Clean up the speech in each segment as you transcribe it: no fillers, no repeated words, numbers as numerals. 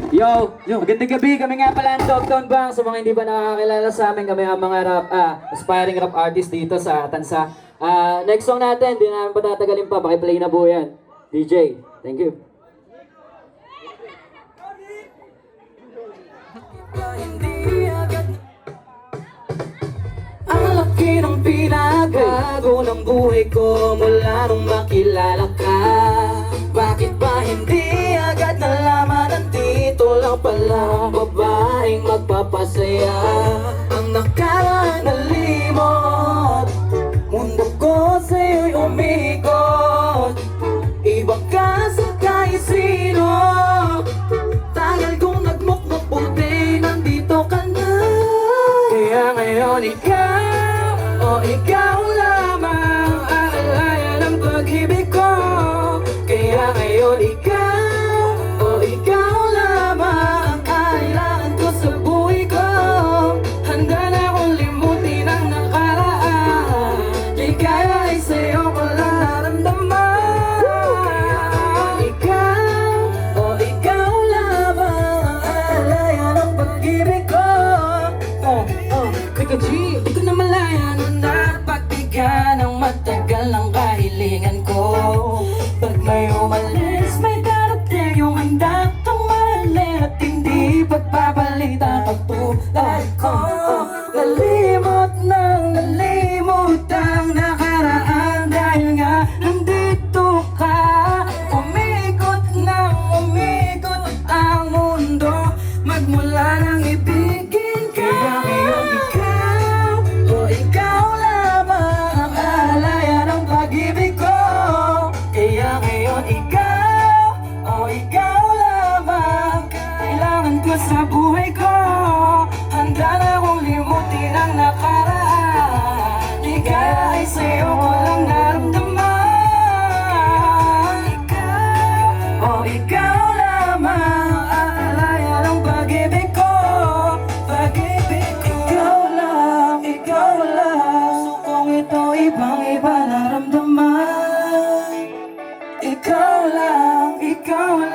Magandang gabi. Kami nga pala ang Dogtown Bang. Sa mga hindi pa nakakilala sa amin, kami ang mga aspiring rap artist dito sa Tansa. Next song natin, di namin patatagalin pa. Pakiplay na po yan. DJ, thank you. Ang laki ng pinagbago ng buhay ko mula nung makilala ka. Bakit ba hindi agad nalaman nandito lang pala babaeng magpapasaya? Ang nakaraan nalimot, mundo ko sa'yo'y umikot. Iba ka sa kahit sino, tagal kong nagmukmuk, buti nandito ka na. Kaya ngayon ikaw lamang aalaya ng pag-ibig ko. Kaya ngayon ikaw lamang ang kailangan ko sa buhay ko. Handa na akong limutin ang nakaraan, di kaya ay sa'yo ko lang naramdaman. Ikaw lamang ang aalaya ng pag-ibig ko. Mika G, di ko na malaya nung napagbigyan ng matagal ng kahilingan ko. Pag may umalis, may darating yung handa kang mahalin at hindi pagpapalit ang pagtulad ko. Nalimot ang nakaraan dahil nga nandito ka. Umikot ang mundo, magmula ng ibigin ka. Ikaw lamang ang alaya ng pag-ibig ko. Kaya ngayon ikaw lamang kailangan ko sa buhay ko. Handa na akong limutin ang nakaraan, di kaya ay sa'yo ko lang naramdaman. Ikaw lamang ang alaya ng pag-ibig ko. Ikaw lang, sukong ito ibang-iba naramdaman. Ikaw lang,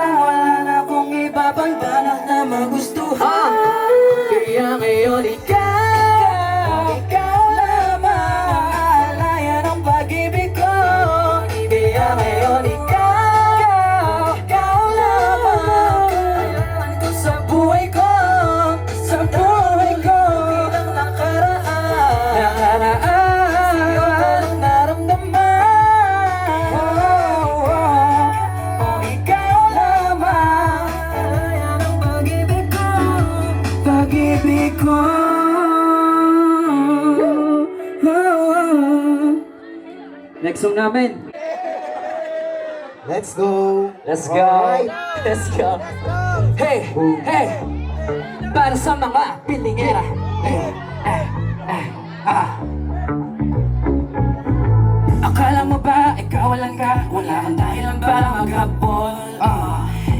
wala na akong iba pang balak na magustuhan. Kaya ngayon ikaw lamang alaya ng pag-ibig ko. Kaya ngayon ikaw lamang kailangan ko sa buhay ko. Bilang nakaraan sa'yo ko lang naramdaman. Ikaw lamang alaya ng pag-ibig ko. Next song namin. Let's go! Let's go. Alright. Let's go. Hey, hey. Para sa mga pilingera. Akala mo ba ikaw lang ka? Wala kang dahilan para maghapon.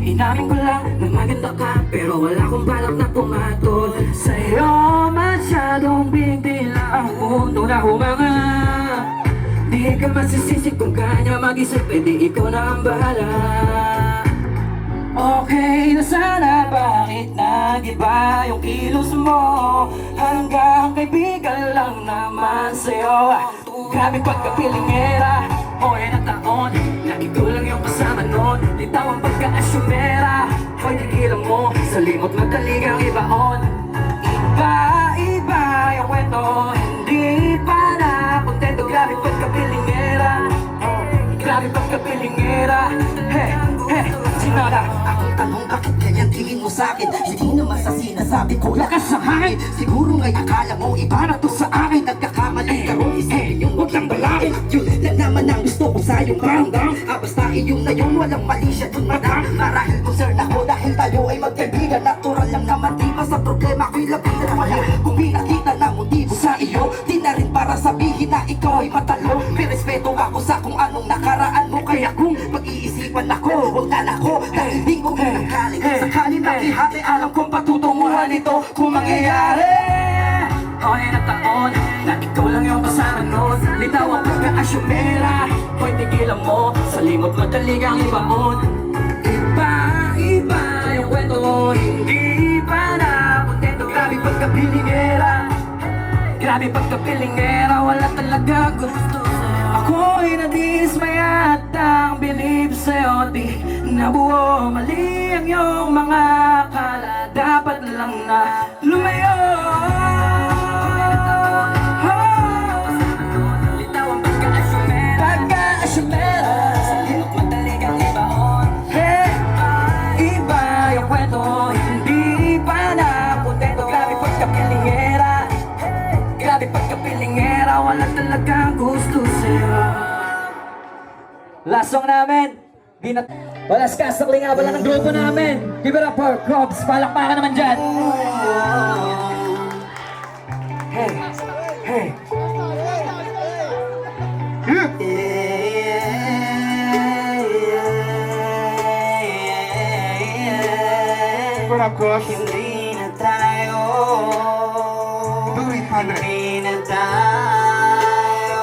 Inamin ko lang na maganda ka, pero wala akong balak na pumatol. Sa'yo masyadong bigtila ang mundo na humanga. Di ka masisisi kung kanya mag-isip, pwede ikaw na ang bahala. Okay na sana, bakit nag-iba yung kilos mo? Hanggang kaibigan lang naman sa'yo. Grabe pagkapilingera, hoy na taon na ikaw lang yung kasama nun. Litaw ang pagka-asyumera, hoy tigilan mo, sa limot madalig ang ibaon. Iba yung kwento, hindi pa na kontento. Grabe pagkapilingera, grabe pagkapilingera. Hey, sinara. Akong tanong, bakit ganyan tingin mo sa'kin? Hindi naman sa sinasabi ko lakas sa hangin. Siguro ngay akala mo iba na to sa akin. Nagkakamali ka ron, isipin yung huwag lang balakin. Yun lang naman ang gusto ko sa iyong paramdam. Basta iyong na yun, walang mali siya dun madam. Marahil concern ako dahil tayo ay magkaibigan. Natural lang naman, di ba sa problema ko'y lapitan. Wala kung pinakita na motibo sa iyo, di na rin para sabihin na ikaw ay matalo. May respeto ako sa kung anong nakaraan mo. Kaya kung pag-iisipan ako, huwag na ako. Dahil di ko pinagaling. Sakali makihati, alam kong patutunguhan ito kung mangyayari. Hoy na taon na ikaw lang yung kasama nun. Litaw ang pagka-asyumera, hoy tigilan mo, sa limot madalig ang ibaon. Iba yung kwento, Grabe pagkapilingera, wala talaga gusto sa'yo. Ako'y nadismaya at ang bilib sa'yo di nabuo. Mali ang iyong mga akala, dapat lang na lumayo. Litaw ang pagka-asyumera, sa hirap madali kang ibaon. Hey, iba yung kwento, hindi pa nakontento. Grabe pagkapilingera, grabe pagkapilingera, wala talagang gusto sa'yo. Last song namin, Walas Kasakli nga pala ng grupo namin. Give it up for Crobs, palakpakan naman dyan. Hey, hey. What up, Gus? Hindi na tayo, Do it, Padre. hindi na tayo,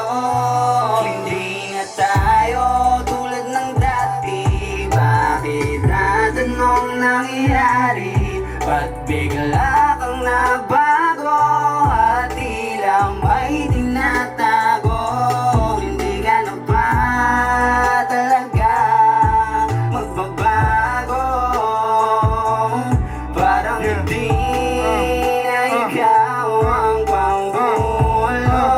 hindi na tayo tulad ng dati. Bakit at anong nangyari? Ba't bigla kang nabago? At tila may tinatago. Hindi ka na ba talaga magbabago? Parang hindi na ikaw ang panggulo.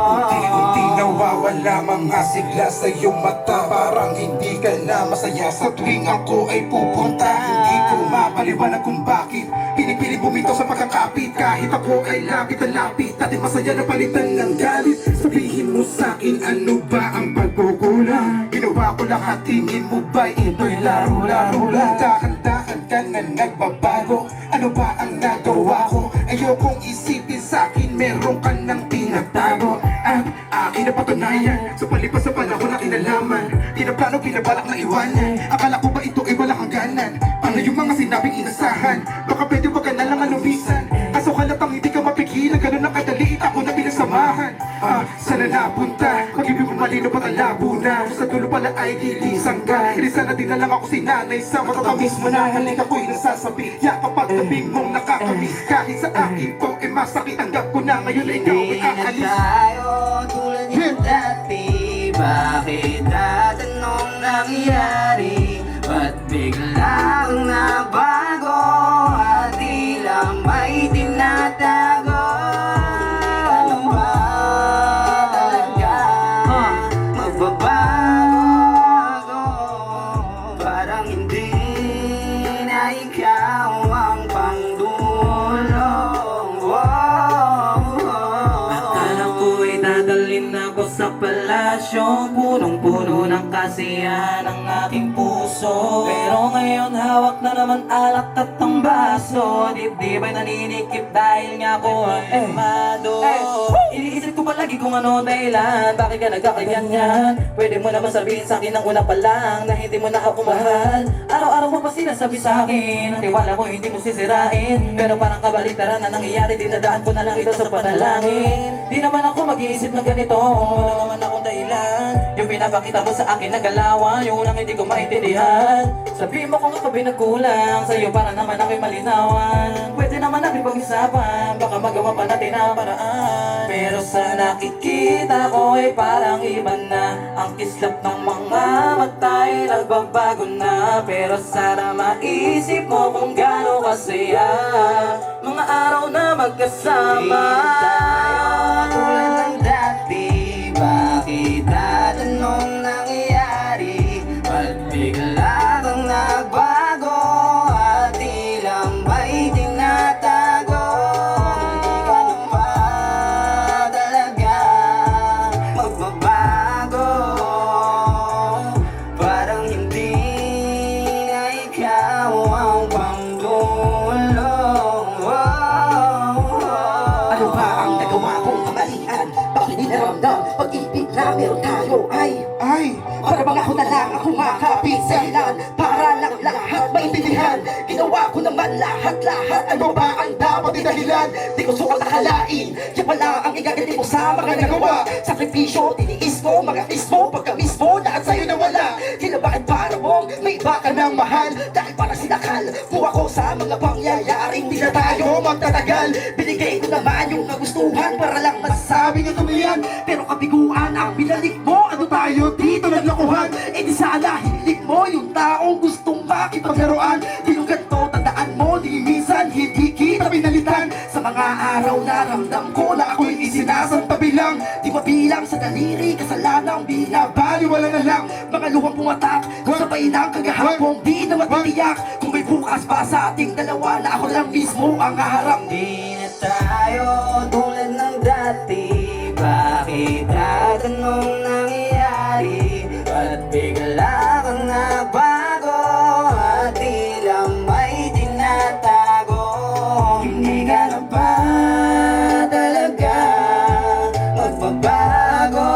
Unti-unti nawawala mga sigla sa iyong mata. Parang hindi ka na masaya sa tuwing ako ay pupunta. Hindi ko mapaliwanag kung bakit pinipili bumito sa pagkakapit. Kahit ako ay lapit na lapit, dati masaya na palitan ng galit. Sabihin mo sa'kin ano ba ang pagkukulang? Ginawa ko lahat, tingin mo ba ito'y laro-laro lang? Dahan-dahan ka na nagbabago, ano ba ang nagawa ko? Ayokong isipin sa'kin, meron ka nang tinatago. At akin na patunayan, sa palipas sa panahon na kinalaman. Di na plano, pinabalak na iwanan. Akala ko ba ito ay walang hangganan? Ano yung mga sinabing inasahan? Baka pwede wag ka na lang alumisan. Kaso halatang hindi ka mapigilan, ganun na kadaliit ako na pinasamahan. Sana napunta, pag-ibig mo malino pa talabo na. Sa dulo pala ay gilisang ka. Hindi sana din na lang ako sinanay sa matatamis mo na. Halika ko'y nasasabi, yakap at tabing mong nakakamiss. Kahit sa akin po, eh masakit tanggap ko na. Ngayon ay ikaw ay Hindi na aalis. tayo tulad ng dati. Bakit at anong nangyari? Ba't bigla kang nabago? At tila may tinatago. Ano ba talaga magbabago? Parang hindi na ikaw ang pangdulong. Akala ko'y dadalhin ako sa palasyo, punong-puno ng kasiyahan ng aking puso. Pero ngayon hawak na naman alak at ang baso. Dibdib ay naninikip dahil nga ako ay mado. Iniisip ko palagi kung ano dahilan, bakit ka nagkakaganyan? Pwede mo naman sabihin sa akin ng una pa lang na hindi mo na ako mahal. Araw-araw mo pa sinasabi sa akin, ang tiwala mo hindi mo sisirain. Pero parang kabaliktaran na nangyayari, dinadaan ko na lang ito sa panalangin. Di naman ako mag-iisip ng ganito, wala naman akong dahilan. Yung pinapakita mo sa akin na galawan, yung unang hindi ko maintindihan. Sabihin mo kung ako pinagkulang sa'yo para naman ako'y malinawan. Pwede naman natin pag-isapan, baka magawa pa natin ang paraan. Pero sa nakikita ko ay parang iba na. Ang kislap ng mga mata ay nagbabago na. Pero sana maisip mo kung gaano kasaya mga araw na magkasama. Tulad ng dati, bakit at anong nangyayari? Ba't bigla kang nagbago? At tila may tinatago. Hindi ka na ba talaga magbabago? Parang hindi na ikaw ang pangdulong. Ano ba ang nagawa kong kamalian? Bakit di naramdam pag-ibig na meron tayo ay para bang ako na lang ang kumakapit sa ilan para lang lahat maintindihan. Ginawa ko naman lahat-lahat. Ano ba ang dapat idahilan? Di ko sukat nakalain. Yan pala ang igaganti mo sa mga nagawa. Sakripisyo, tiniis ko, mga mismo, pagka mismo, lahat sa'yo nawala. Tila bakit para mong may iba ka ka ng mahal. Dahil parang sinakal mo ako sa mga pangyayaring di na tayo magtatagal. Binigay ko naman yung nagustuhan para lang masasabi na tumiyan. Pero kabiguan ang binalik mo. Ano tayo dito naglokohan? E di sana hilig mo yung taong gustong makipaglaruan. Di yung ganito, tandaan mo, di minsan hindi kita pinalitan. Sa mga araw na ramdam ko na ako'y isinasampabi lang. Di mabilang sa daliri, kasalanang binabaliwala na lang. Mga luhang pumatak, sabay ng kagahapong di na matitiyak. Kung may bukas pa sa ating dalawa na ako lang mismo ang haharap. Di na tayo tulad ng dati. Bakit at anong nangyari? Ba't bigla kang nagbago? At tila may tinatago. Hindi ka na ba talaga magbabago?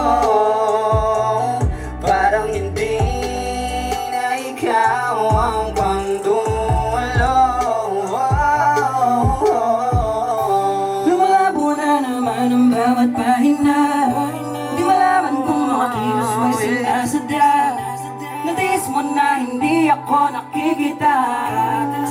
Parang hindi na ikaw ang pangdulo. Lumabo na naman ang bawat pahina. Di malaman kung mga kilos mo'y sinasadya. Natiis mo na hindi ako nakikita.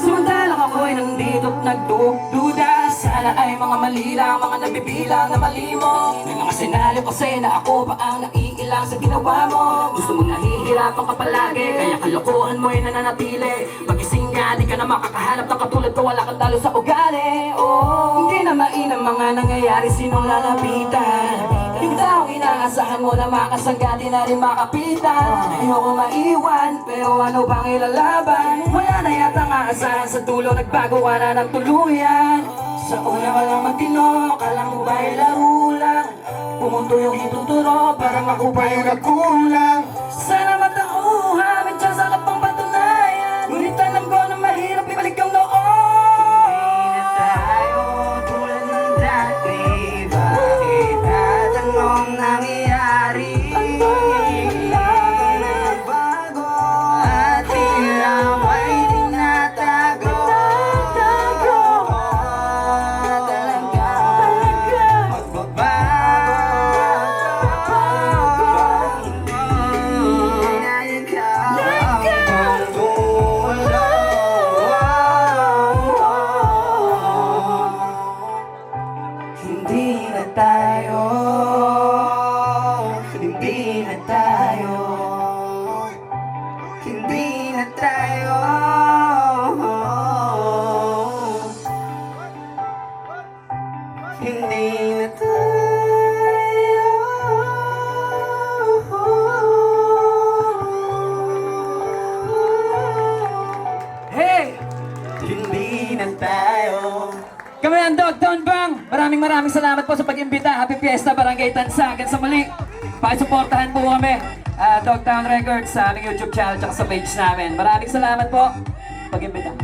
Samantalang ako'y nandito't nagdududa. Sana ay mga mali lang, mga nabibilang na mali mo. May mga senaryo kasi na ako pa ang naiilang sa ginawa mo. Gusto mong nahihirapan ka palagi, kaya kalokohan mo'y nananatili. Magising ka, di ka na makakahanap ng katulad ko, wala kang talo sa ugali. Oh, hindi na mainam mga nangyayari, sinong lalapitan. Yung taong inaasahan mo na makasangga, di na rin makapitan. Ayoko maiwan, pero ano bang ilalaban? Wala na yata nga asahan sa dulo, nagbago ka na ng tuluyan. Sa una ka lang matino, kala mo ba'y laro lang? Pumunto yung hituturo, parang ako pa yung nagkulang. Sana matauhan, may chance ka pang patunayan. Ngunit alam ko na mahirap ibalik ang noon. Hindi na tayo tulad ng dati. Bakit at anong nangyayari? Nagbago at tila may tinatago. Talaga magbabago. Hindi na ikaw ang pangdulo. Hindi na tayo, hindi na tayo, hindi na tayo, hindi na tayo. Hey! Hindi na tayo. Kami ang Dogtown Bang. Maraming salamat po sa pag-imbita. Happy Fiesta Barangay Tansagan sa muli. Pakisuportahan po kami. Dogtown Records sa aming YouTube channel at sa page namin. Maraming salamat po. Pag-imbita.